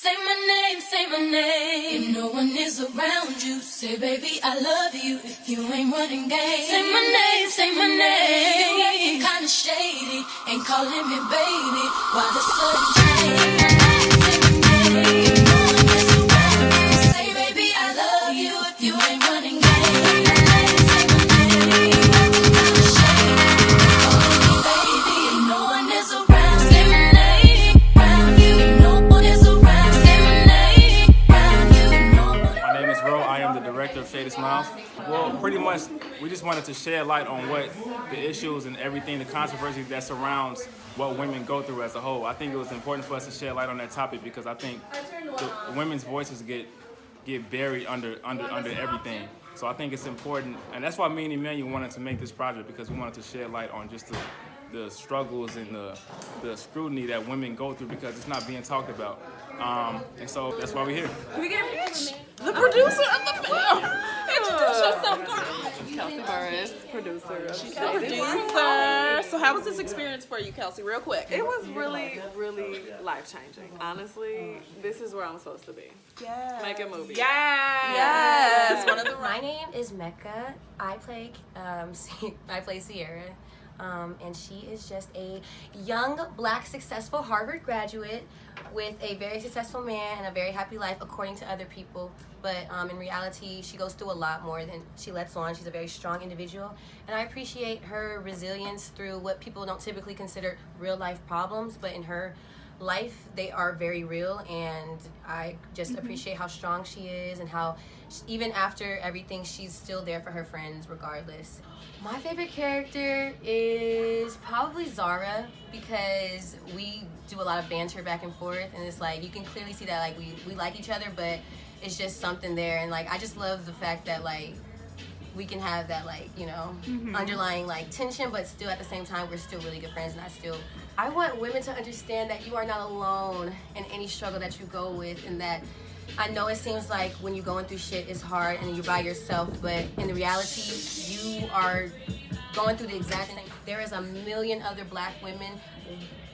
Say my name. If no one is around you, say, baby, I love you. If you ain't running game, say my name. You acting kinda shady, ain't calling me baby. Why the sudden change? Say my name. If no one is around you, say, baby, I love you. If you ain't running game, say my name. You acting kinda shady, ain't calling me baby. If no one is around, say my name. Around you, no one is around. Say my name. Around you, no one. My name is Ro. I am the director of Shady Smiles. Well, pretty much, we just wanted to shed light on what the issues and everything, the controversy that surrounds what women go through as a whole. I think it was important for us to shed light on that topic because I think the women's voices get buried under everything. So I think it's important, and that's why me and Emmanuel wanted to make this project, because we wanted to shed light on just the struggles and the scrutiny that women go through because it's not being talked about. And so that's why we're here. We get Mitch, the producer of the film. Introduce yourself, girl. Kelsey Burris, producer of Producer. So how was this experience for you, Kelsey, real quick? It was really, really life-changing. Honestly, this is where I'm supposed to be. Yes. Make a movie. Yes. One of the My name is Mecca. I play Sierra, and she is just a young, black, successful Harvard graduate with a very successful man and a very happy life, according to other people. But in reality, she goes through a lot more than she lets on. She's a very strong individual, and I appreciate her resilience through what people don't typically consider real-life problems, but in her life, they are very real, and I just appreciate how strong she is and how even after everything, she's still there for her friends regardless. My favorite character is probably Zara, because we do a lot of banter back and forth, and it's like you can clearly see that like we like each other, but it's just something there, and like I just love the fact that like we can have that like, you know, underlying like tension, but still at the same time we're still really good friends, and I want women to understand that you are not alone in any struggle that you go with, and that I know it seems like when you're going through shit it's hard and you're by yourself, but in reality you are going through the exact same. There is a million other black women,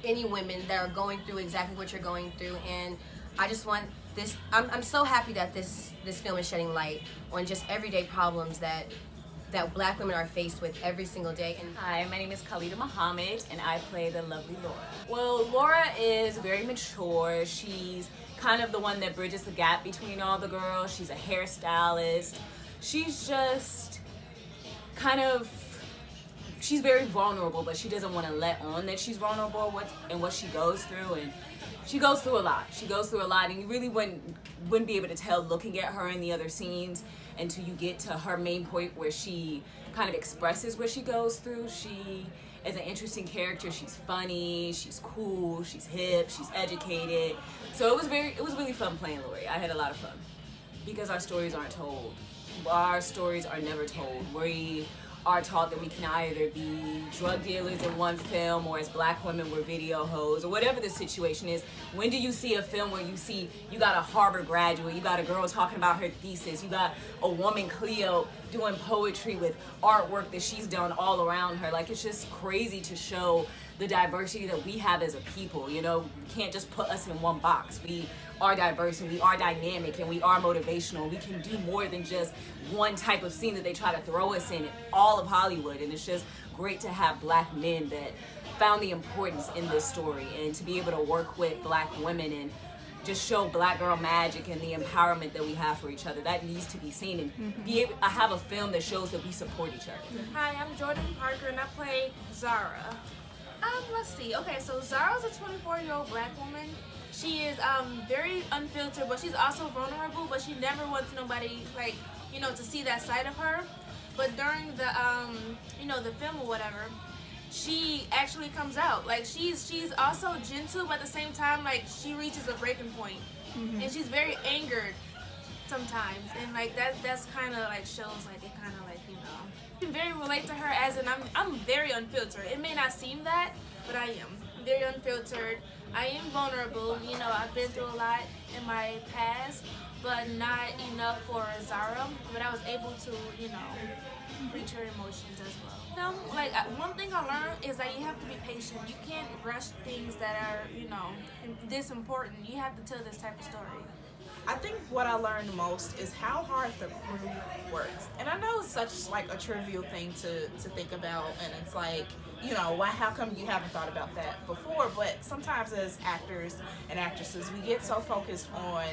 any women that are going through exactly what you're going through, and I just want this. I'm so happy that this film is shedding light on just everyday problems that black women are faced with every single day. And hi, my name is Khalida Muhammad, and I play the lovely Laura. Well, Laura is very mature. She's kind of the one that bridges the gap between all the girls. She's a hairstylist. She's just kind of, she's very vulnerable, but she doesn't want to let on that she's vulnerable and what she goes through. And she goes through a lot. She goes through a lot, and you really wouldn't be able to tell looking at her in the other scenes until you get to her main point where she kind of expresses what she goes through. She is an interesting character. She's funny, she's cool, she's hip, she's educated. So it was really fun playing Lori. I had a lot of fun because our stories aren't told. Our stories are never told. We are taught that we can either be drug dealers in one film, or as black women we're video hoes, or whatever the situation is. When do you see a film where you got a Harvard graduate, you got a girl talking about her thesis, you got a woman, Cleo, doing poetry with artwork that she's done all around her? Like, it's just crazy to show the diversity that we have as a people. You know, you can't just put us in one box. We are diverse, and we are dynamic, and we are motivational. We can do more than just one type of scene that they try to throw us in all of Hollywood. And it's just great to have black men that found the importance in this story, and to be able to work with black women and just show black girl magic and the empowerment that we have for each other. That needs to be seen, and be able to have a film that shows that we support each other. Hi, I'm Jordan Parker, and I play Zara. Let's see. Okay, so Zara's a 24-year-old black woman. She is very unfiltered, but she's also vulnerable, but she never wants nobody, like, you know, to see that side of her. But during the, you know, the film or whatever, she actually comes out. Like, she's also gentle, but at the same time, like, she reaches a breaking point. And she's very angered sometimes. And, like, that's kind of, like, shows, like, it kind of, like, you know. You can very relate to her as in I'm very unfiltered. It may not seem that, but I am. very unfiltered. I am vulnerable. You know, I've been through a lot in my past, but not enough for Zara. But I was able to, you know, reach her emotions as well. You know, like one thing I learned is that you have to be patient. You can't rush things that are, you know, this important. You have to tell this type of story. I think what I learned most is how hard the crew works. And I know it's such like a trivial thing to think about, and it's like, you know, how come you haven't thought about that before? But sometimes as actors and actresses, we get so focused on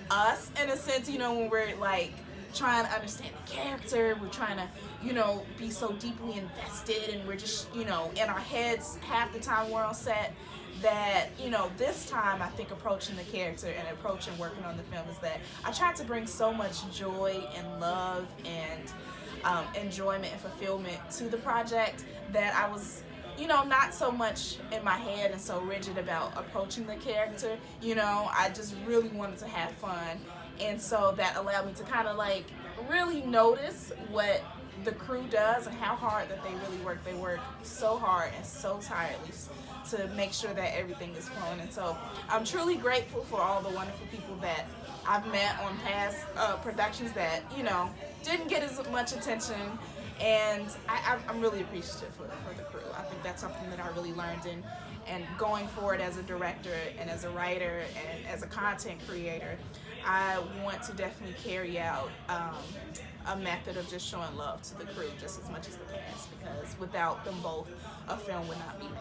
us in a sense, you know, when we're like trying to understand the character, we're trying to, you know, be so deeply invested, and we're just, you know, in our heads half the time we're on set. That, you know, this time I think approaching the character and approaching working on the film is that I tried to bring so much joy and love and enjoyment and fulfillment to the project that I was, you know, not so much in my head and so rigid about approaching the character. You know, I just really wanted to have fun, and so that allowed me to kind of like really notice what the crew does and how hard that they really work. They work so hard and so tirelessly to make sure that everything is flowing. And so I'm truly grateful for all the wonderful people that I've met on past productions that, you know, didn't get as much attention. And I'm really appreciative for the crew. I think that's something that I really learned in. And going forward as a director and as a writer and as a content creator, I want to definitely carry out a method of just showing love to the crew just as much as the cast, because without them both, a film would not be made.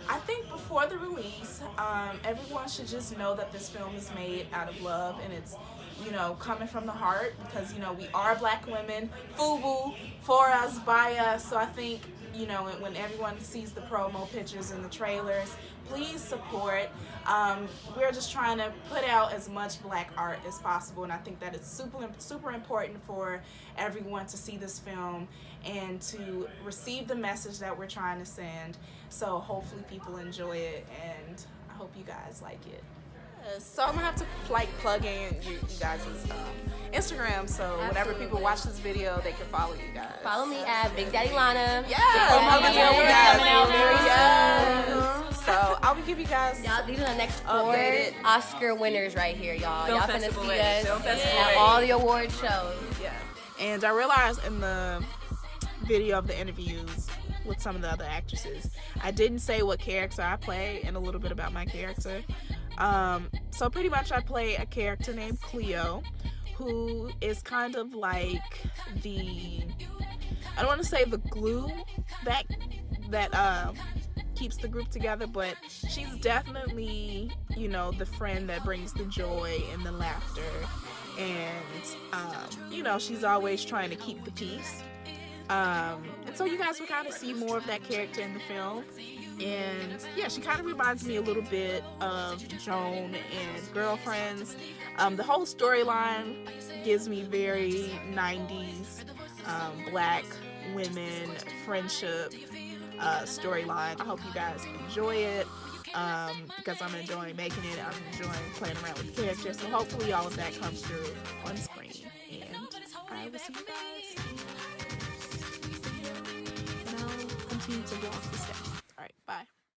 I think before the release, everyone should just know that this film is made out of love, and it's, you know, coming from the heart, because, you know, we are Black women, FUBU, for us, by us. So I think, you know, when everyone sees the promo pictures and the trailers, please support. We're just trying to put out as much Black art as possible, and I think that it's super important for everyone to see this film and to receive the message that we're trying to send. So hopefully people enjoy it, and I hope you guys like it. So I'm gonna have to like plug in you guys' Instagram, so whenever people watch this video, they can follow you guys. Follow me at Big Daddy Lana. So I will give you guys. Y'all, these are the next 4 updated Oscar winners right here, y'all. Film y'all finna festival see way. us Film festival at way. all the award shows. Yeah. And I realized in the video of the interviews with some of the other actresses, I didn't say what character I play and a little bit about my character. So pretty much I play a character named Cleo, who is kind of like the, I don't want to say the glue that keeps the group together, but she's definitely, you know, the friend that brings the joy and the laughter, and you know, she's always trying to keep the peace. And so you guys will kind of see more of that character in the film. And yeah, she kind of reminds me a little bit of Joan and Girlfriends. The whole storyline gives me very 90s Black women friendship storyline. I hope you guys enjoy it, because I'm enjoying making it. I'm enjoying playing around with the characters. So hopefully all of that comes through on screen. And I will see you guys. And I'll continue to walk the steps.